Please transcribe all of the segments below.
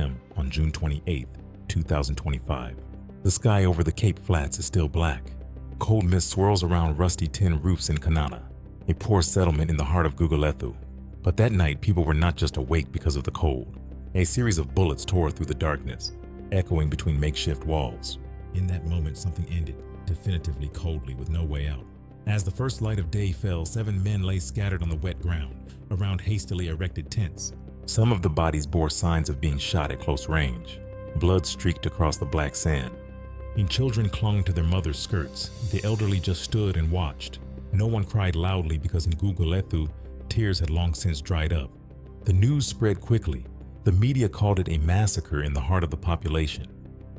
p.m. on June 28, 2025. The sky over the Cape Flats is still black. Cold mist swirls around rusty tin roofs in Kanana, a poor settlement in the heart of Gugulethu. But that night, people were not just awake because of the cold. A series of bullets tore through the darkness, echoing between makeshift walls. In that moment, something ended, definitively, coldly, with no way out. As the first light of day fell, 7 men lay scattered on the wet ground, around hastily erected tents. Some of the bodies bore signs of being shot at close range. Blood streaked across the black sand. Children clung to their mothers' skirts. The elderly just stood and watched. No one cried loudly because in Gugulethu, tears had long since dried up. The news spread quickly. The media called it a massacre in the heart of the population,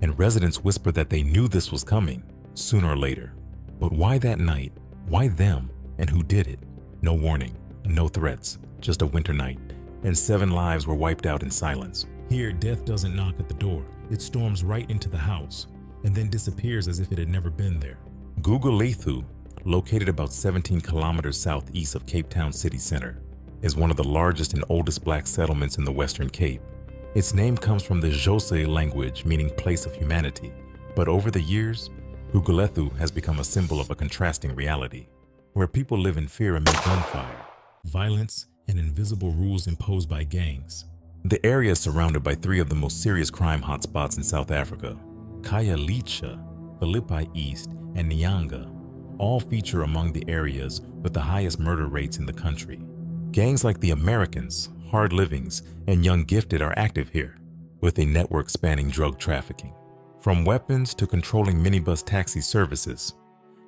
and residents whispered that they knew this was coming, sooner or later. But why that night? Why them? And who did it? No warning, no threats, just a winter night, and 7 lives were wiped out in silence. Here, death doesn't knock at the door. It storms right into the house, and then disappears as if it had never been there. Gugulethu, located about 17 kilometers southeast of Cape Town city center, is one of the largest and oldest black settlements in the Western Cape. Its name comes from the Xhosa language meaning place of humanity, but over the years, Gugulethu has become a symbol of a contrasting reality, where people live in fear amid gunfire, violence, and invisible rules imposed by gangs. The area is surrounded by 3 of the most serious crime hotspots in South Africa: Khayelitsha, Philippi East, and Nyanga. All feature among the areas with the highest murder rates in the country. Gangs like the Americans, Hard Livings, and Young Gifted are active here, with a network spanning drug trafficking. From weapons to controlling minibus taxi services,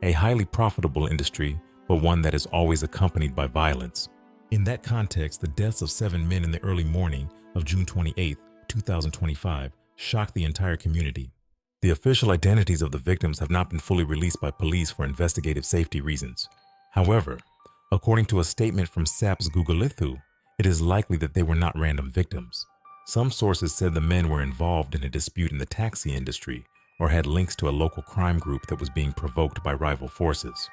a highly profitable industry, but one that is always accompanied by violence. In that context, the deaths of 7 men in the early morning of June 28, 2025, shocked the entire community. The official identities of the victims have not been fully released by police for investigative safety reasons. However, according to a statement from SAP's Gugulethu, it is likely that they were not random victims. Some sources said the men were involved in a dispute in the taxi industry or had links to a local crime group that was being provoked by rival forces.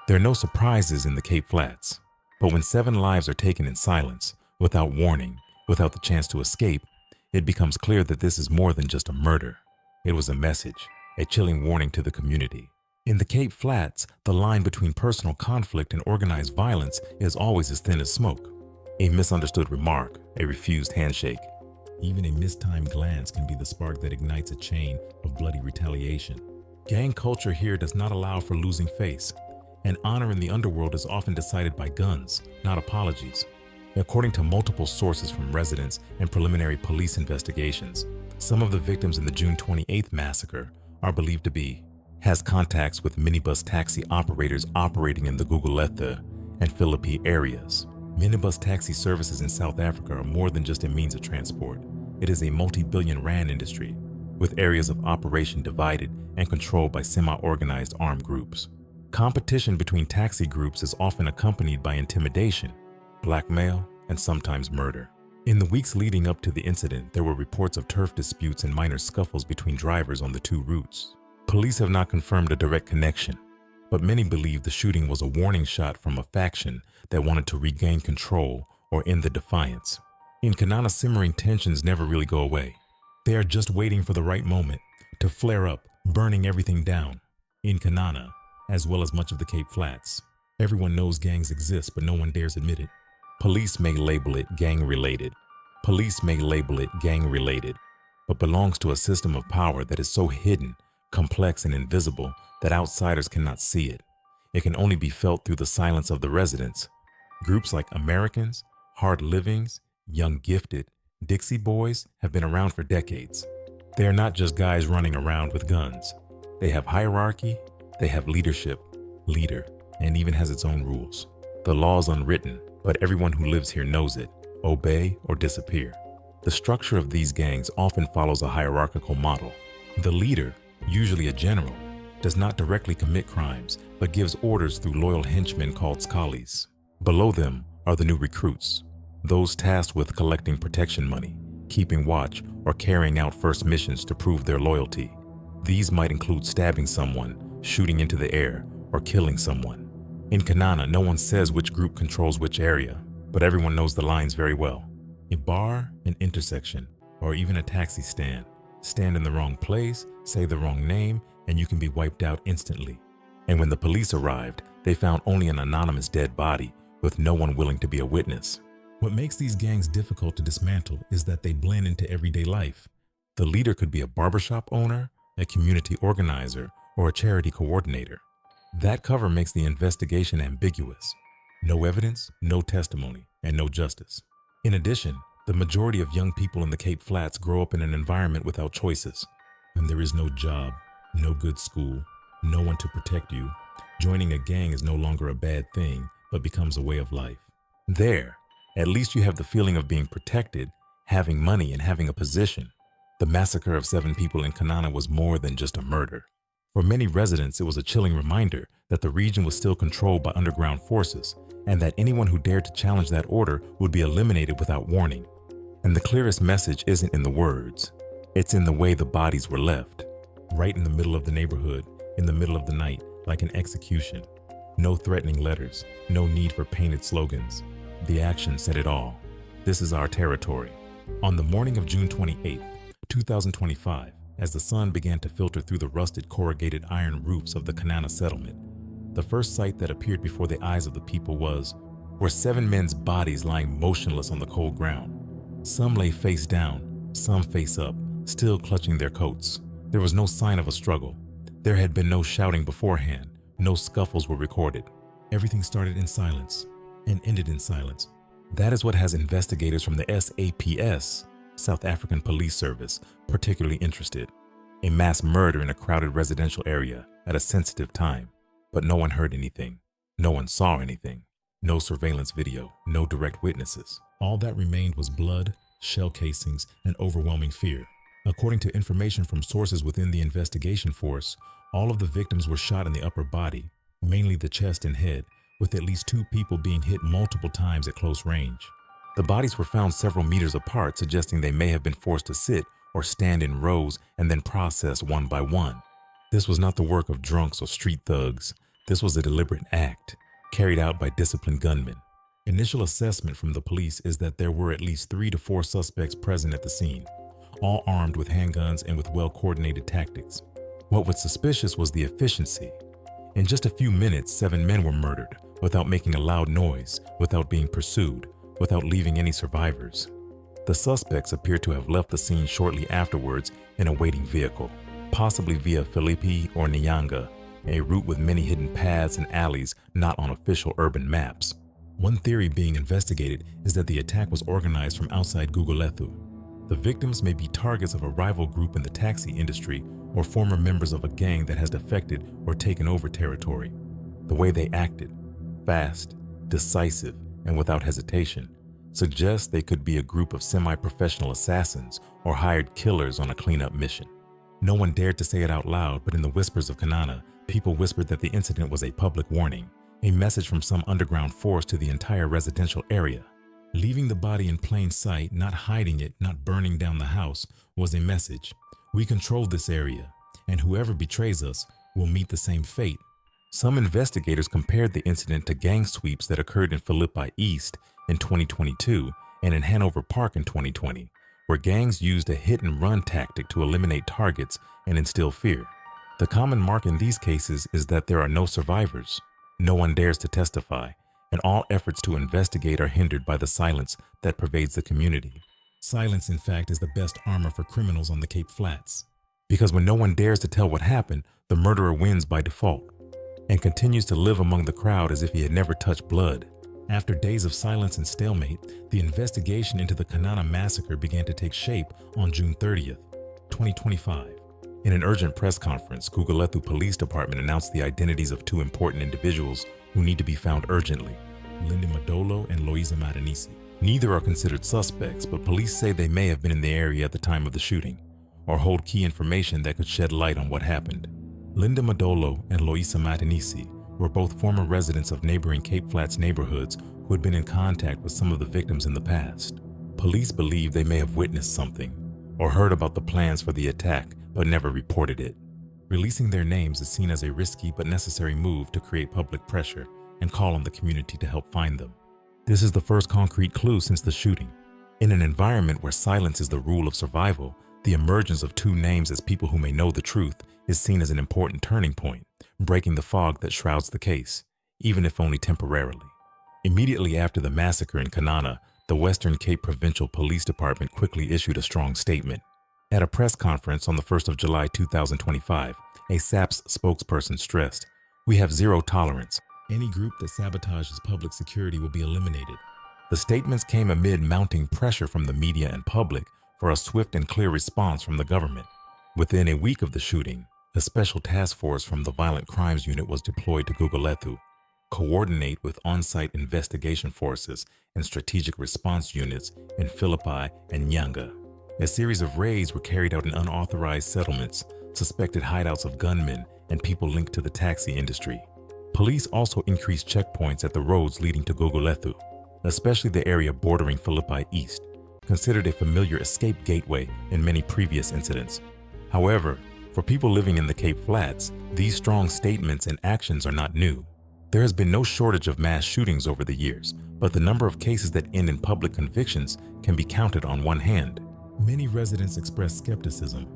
There are no surprises in the Cape Flats, but when 7 lives are taken in silence, without warning, without the chance to escape, it becomes clear that this is more than just a murder. It was a message, a chilling warning to the community. In the Cape Flats, the line between personal conflict and organized violence is always as thin as smoke. A misunderstood remark, a refused handshake, even a mistimed glance can be the spark that ignites a chain of bloody retaliation. Gang culture here does not allow for losing face, and honor in the underworld is often decided by guns, not apologies. According to multiple sources from residents and preliminary police investigations, some of the victims in the June 28th massacre are believed to be has contacts with minibus taxi operators operating in the Gugulethu and Philippi areas. Minibus taxi services in South Africa are more than just a means of transport. It is a multi-billion rand industry, with areas of operation divided and controlled by semi-organized armed groups. Competition between taxi groups is often accompanied by intimidation, blackmail, and sometimes murder. In the weeks leading up to the incident, there were reports of turf disputes and minor scuffles between drivers on the 2 routes. Police have not confirmed a direct connection, but many believe the shooting was a warning shot from a faction that wanted to regain control or end the defiance. In Kanana, simmering tensions never really go away. They are just waiting for the right moment to flare up, burning everything down. In Kanana, as well as much of the Cape Flats, everyone knows gangs exist, but no one dares admit it. Police may label it gang-related. Police may label it gang-related, but belongs to a system of power that is so hidden, complex, and invisible that outsiders cannot see it. It can only be felt through the silence of the residents. Groups like Americans, Hard Livings, Young Gifted, Dixie Boys have been around for decades. They are not just guys running around with guns. They have hierarchy, they have leadership, leader, and even has its own rules. The law is unwritten, but everyone who lives here knows it. Obey or disappear. The structure of these gangs often follows a hierarchical model. The leader, usually a general, does not directly commit crimes, but gives orders through loyal henchmen called skalis. Below them are the new recruits, those tasked with collecting protection money, keeping watch, or carrying out first missions to prove their loyalty. These might include stabbing someone, shooting into the air, or killing someone. In Kanana, no one says which group controls which area, but everyone knows the lines very well. A bar, an intersection, or even a taxi stand. Stand in the wrong place, say the wrong name, and you can be wiped out instantly. And when the police arrived, they found only an anonymous dead body with no one willing to be a witness. What makes these gangs difficult to dismantle is that they blend into everyday life. The leader could be a barbershop owner, a community organizer, or a charity coordinator. That cover makes the investigation ambiguous. No evidence, no testimony, and no justice. In addition, the majority of young people in the Cape Flats grow up in an environment without choices. When there is no job, no good school, no one to protect you, joining a gang is no longer a bad thing, but becomes a way of life. There, at least you have the feeling of being protected, having money, and having a position. The massacre of 7 people in Kanana was more than just a murder. For many residents, it was a chilling reminder that the region was still controlled by underground forces, and that anyone who dared to challenge that order would be eliminated without warning. And the clearest message isn't in the words, it's in the way the bodies were left. Right in the middle of the neighborhood, in the middle of the night, like an execution. No threatening letters, no need for painted slogans. The action said it all. This is our territory. On the morning of June 28, 2025, as the sun began to filter through the rusted corrugated iron roofs of the Kanana settlement, the first sight that appeared before the eyes of the people were 7 men's bodies lying motionless on the cold ground. Some lay face down, some face up, still clutching their coats. There was no sign of a struggle. There had been no shouting beforehand. No scuffles were recorded. Everything started in silence and ended in silence. That is what has investigators from the SAPS, South African Police Service, particularly interested. A mass murder in a crowded residential area at a sensitive time. But no one heard anything. No one saw anything. No surveillance video, no direct witnesses. All that remained was blood, shell casings, and overwhelming fear. According to information from sources within the investigation force, all of the victims were shot in the upper body, mainly the chest and head, with at least 2 people being hit multiple times at close range. The bodies were found several meters apart, suggesting they may have been forced to sit or stand in rows and then processed one by one. This was not the work of drunks or street thugs. This was a deliberate act, carried out by disciplined gunmen. Initial assessment from the police is that there were at least 3 to 4 suspects present at the scene, all armed with handguns and with well-coordinated tactics. What was suspicious was the efficiency. In just a few minutes, 7 men were murdered without making a loud noise, without being pursued, without leaving any survivors. The suspects appear to have left the scene shortly afterwards in a waiting vehicle, possibly via Philippi or Nyanga, a route with many hidden paths and alleys not on official urban maps. One theory being investigated is that the attack was organized from outside Gugulethu. The victims may be targets of a rival group in the taxi industry or former members of a gang that has defected or taken over territory. The way they acted, fast, decisive, and without hesitation, suggests they could be a group of semi-professional assassins or hired killers on a cleanup mission. No one dared to say it out loud, but in the whispers of Kanana, people whispered that the incident was a public warning, a message from some underground force to the entire residential area. Leaving the body in plain sight, not hiding it, not burning down the house, was a message. We control this area, and whoever betrays us will meet the same fate. Some investigators compared the incident to gang sweeps that occurred in Philippi East in 2022 and in Hanover Park in 2020, where gangs used a hit-and-run tactic to eliminate targets and instill fear. The common mark in these cases is that there are no survivors. No one dares to testify, and all efforts to investigate are hindered by the silence that pervades the community. Silence, in fact, is the best armor for criminals on the Cape Flats. Because when no one dares to tell what happened, the murderer wins by default and continues to live among the crowd as if he had never touched blood. After days of silence and stalemate, the investigation into the Kanana massacre began to take shape on June 30th, 2025. In an urgent press conference, Gugulethu Police Department announced the identities of 2 important individuals who need to be found urgently, Linda Madolo and Loisa Madanisi. Neither are considered suspects, but police say they may have been in the area at the time of the shooting, or hold key information that could shed light on what happened. Linda Madolo and Loisa Madanisi were both former residents of neighboring Cape Flats neighborhoods who had been in contact with some of the victims in the past. Police believe they may have witnessed something, or heard about the plans for the attack, but never reported it. Releasing their names is seen as a risky but necessary move to create public pressure and call on the community to help find them. This is the first concrete clue since the shooting. In an environment where silence is the rule of survival, the emergence of two names as people who may know the truth is seen as an important turning point, breaking the fog that shrouds the case, even if only temporarily. Immediately after the massacre in Kanana, the Western Cape Provincial Police Department quickly issued a strong statement. At a press conference on the 1st of July 2025, a SAPS spokesperson stressed, "We have zero tolerance. Any group that sabotages public security will be eliminated." The statements came amid mounting pressure from the media and public for a swift and clear response from the government. Within a week of the shooting, a special task force from the Violent Crimes Unit was deployed to Gugulethu, coordinate with on-site investigation forces and strategic response units in Philippi and Nyanga. A series of raids were carried out in unauthorized settlements, suspected hideouts of gunmen, and people linked to the taxi industry. Police also increased checkpoints at the roads leading to Gugulethu, especially the area bordering Philippi East, considered a familiar escape gateway in many previous incidents. However, for people living in the Cape Flats, these strong statements and actions are not new. There has been no shortage of mass shootings over the years, but the number of cases that end in public convictions can be counted on one hand. Many residents express skepticism.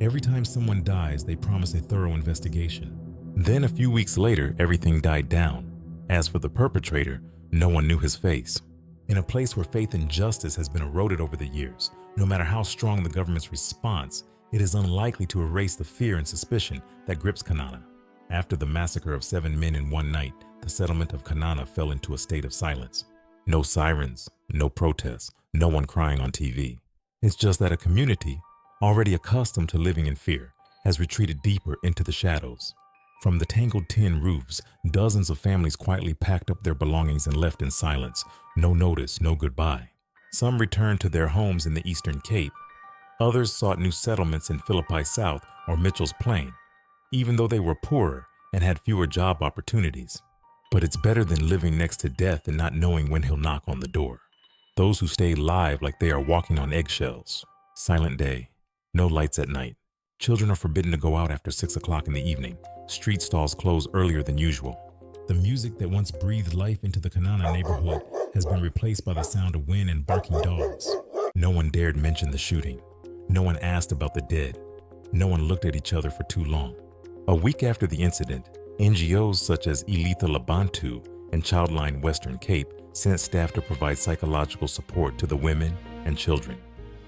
Every time someone dies, they promise a thorough investigation. Then a few weeks later, everything died down. As for the perpetrator, no one knew his face. In a place where faith in justice has been eroded over the years, no matter how strong the government's response, it is unlikely to erase the fear and suspicion that grips Kanana. After the massacre of 7 men in one night, the settlement of Kanana fell into a state of silence. No sirens, no protests, no one crying on TV. It's just that a community, already accustomed to living in fear, has retreated deeper into the shadows. From the tangled tin roofs, dozens of families quietly packed up their belongings and left in silence. No notice, no goodbye. Some returned to their homes in the Eastern Cape. Others sought new settlements in Philippi South or Mitchell's Plain, even though they were poorer and had fewer job opportunities. But it's better than living next to death and not knowing when he'll knock on the door. Those who stay live like they are walking on eggshells. Silent day, no lights at night. Children are forbidden to go out after 6 o'clock in the evening. Street stalls close earlier than usual. The music that once breathed life into the Kanana neighborhood has been replaced by the sound of wind and barking dogs. No one dared mention the shooting. No one asked about the dead. No one looked at each other for too long. A week after the incident, NGOs such as Ilitha Labantu and Childline Western Cape sent staff to provide psychological support to the women and children.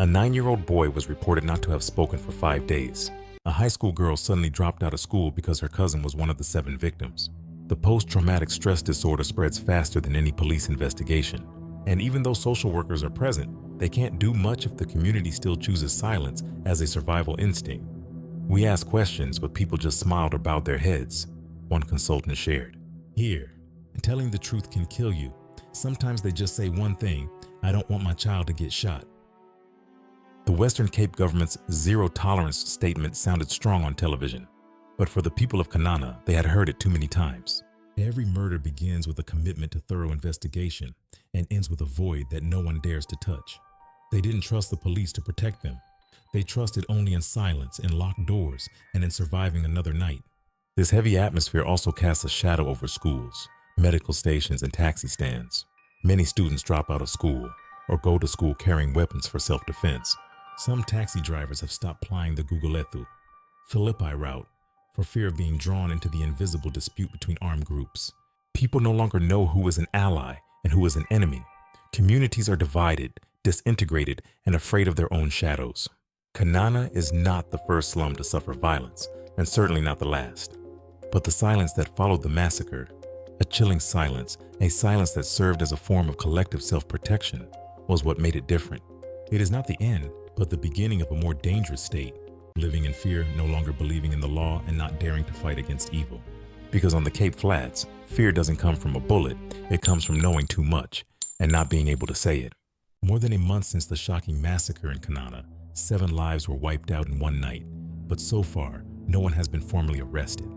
A 9-year-old boy was reported not to have spoken for 5 days. A high school girl suddenly dropped out of school because her cousin was one of the 7 victims. The post-traumatic stress disorder spreads faster than any police investigation. And even though social workers are present, they can't do much if the community still chooses silence as a survival instinct. We asked questions, but people just smiled or bowed their heads, one consultant shared. Here, telling the truth can kill you. Sometimes they just say one thing, "I don't want my child to get shot." The Western Cape government's zero tolerance statement sounded strong on television, but for the people of Kanana, they had heard it too many times. Every murder begins with a commitment to thorough investigation and ends with a void that no one dares to touch. They didn't trust the police to protect them. They trusted only in silence, in locked doors, and in surviving another night. This heavy atmosphere also casts a shadow over schools, medical stations, and taxi stands. Many students drop out of school or go to school carrying weapons for self-defense. Some taxi drivers have stopped plying the Gugulethu, Philippi route, for fear of being drawn into the invisible dispute between armed groups. People no longer know who is an ally and who is an enemy. Communities are divided, disintegrated, and afraid of their own shadows. Kanana is not the first slum to suffer violence, and certainly not the last. But the silence that followed the massacre, a chilling silence, a silence that served as a form of collective self-protection, was what made it different. It is not the end, but the beginning of a more dangerous state, living in fear, no longer believing in the law, and not daring to fight against evil. Because on the Cape Flats, fear doesn't come from a bullet, it comes from knowing too much and not being able to say it. More than a month since the shocking massacre in Kanana, 7 lives were wiped out in one night, but so far, no one has been formally arrested.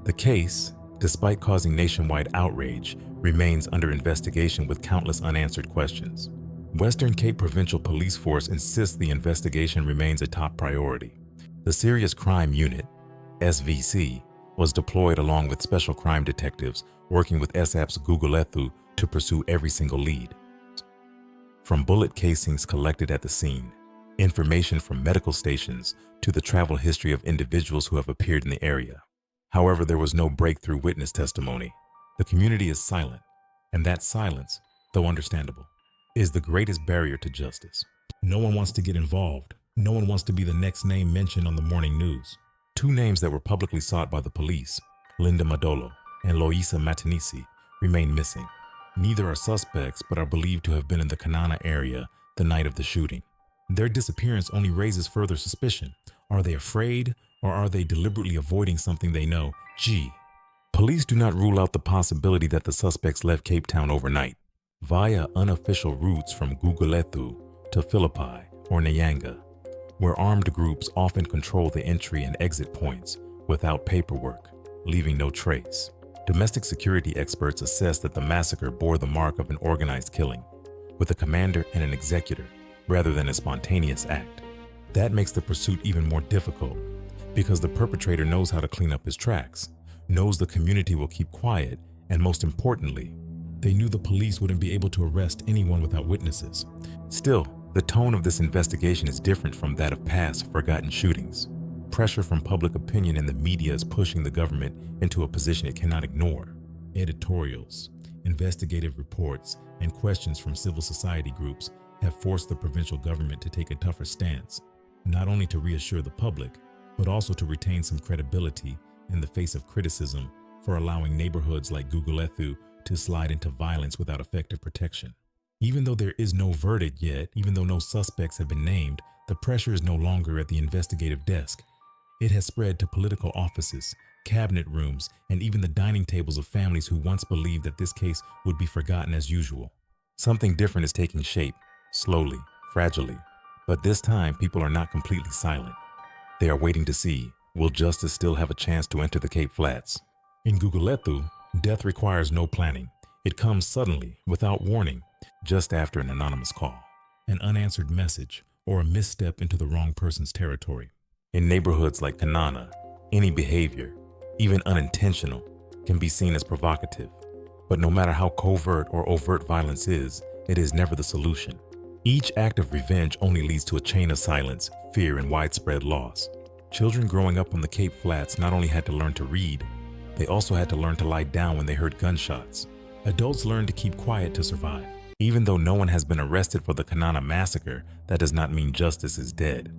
The case, despite causing nationwide outrage, remains under investigation with countless unanswered questions. Western Cape Provincial Police Force insists the investigation remains a top priority. The Serious Crime Unit, SVC, was deployed along with special crime detectives working with SAP's Gugulethu to pursue every single lead. From bullet casings collected at the scene, information from medical stations, to the travel history of individuals who have appeared in the area. However, there was no breakthrough witness testimony. The community is silent, and that silence, though understandable, is the greatest barrier to justice. No one wants to get involved. No one wants to be the next name mentioned on the morning news. Two names that were publicly sought by the police, Linda Madolo and Loisa Matanisi, remain missing. Neither are suspects, but are believed to have been in the Kanana area the night of the shooting. Their disappearance only raises further suspicion. Are they afraid, or are they deliberately avoiding something they know? Police do not rule out the possibility that the suspects left Cape Town overnight, via unofficial routes from Gugulethu to Philippi or Nyanga, where armed groups often control the entry and exit points without paperwork, leaving no trace. Domestic security experts assess that the massacre bore the mark of an organized killing, with a commander and an executor, rather than a spontaneous act. That makes the pursuit even more difficult, because the perpetrator knows how to clean up his tracks, knows the community will keep quiet, and most importantly, they knew the police wouldn't be able to arrest anyone without witnesses. Still, the tone of this investigation is different from that of past forgotten shootings. Pressure from public opinion and the media is pushing the government into a position it cannot ignore. Editorials, investigative reports, and questions from civil society groups have forced the provincial government to take a tougher stance, not only to reassure the public, but also to retain some credibility in the face of criticism for allowing neighborhoods like Gugulethu to slide into violence without effective protection. Even though there is no verdict yet, even though no suspects have been named, the pressure is no longer at the investigative desk. It has spread to political offices, cabinet rooms, and even the dining tables of families who once believed that this case would be forgotten as usual. Something different is taking shape, slowly, fragilely, but this time people are not completely silent. They are waiting to see, will justice still have a chance to enter the Cape Flats? In Gugulethu, death requires no planning. It comes suddenly, without warning, just after an anonymous call, an unanswered message, or a misstep into the wrong person's territory. In neighborhoods like Kanana, any behavior, even unintentional, can be seen as provocative. But no matter how covert or overt violence is, it is never the solution. Each act of revenge only leads to a chain of silence, fear, and widespread loss. Children growing up on the Cape Flats not only had to learn to read, they also had to learn to lie down when they heard gunshots. Adults learned to keep quiet to survive. Even though no one has been arrested for the Kanana massacre, that does not mean justice is dead.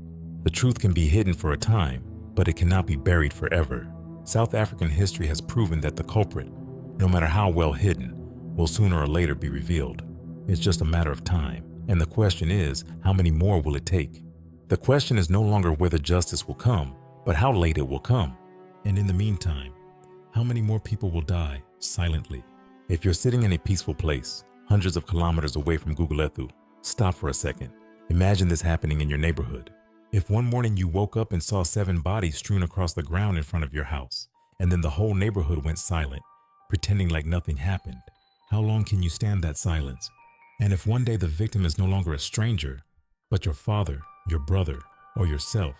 The truth can be hidden for a time, but it cannot be buried forever. South African history has proven that the culprit, no matter how well hidden, will sooner or later be revealed. It's just a matter of time, and the question is, how many more will it take? The question is no longer whether justice will come, but how late it will come. And in the meantime, how many more people will die silently? If you're sitting in a peaceful place, hundreds of kilometers away from Gugulethu, stop for a second. Imagine this happening in your neighborhood. If one morning you woke up and saw 7 bodies strewn across the ground in front of your house, and then the whole neighborhood went silent, pretending like nothing happened, how long can you stand that silence? And if one day the victim is no longer a stranger, but your father, your brother, or yourself,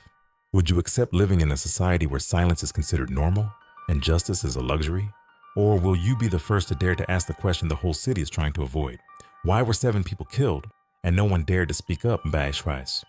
would you accept living in a society where silence is considered normal and justice is a luxury? Or will you be the first to dare to ask the question the whole city is trying to avoid? Why were 7 people killed and no one dared to speak up, Bashrice?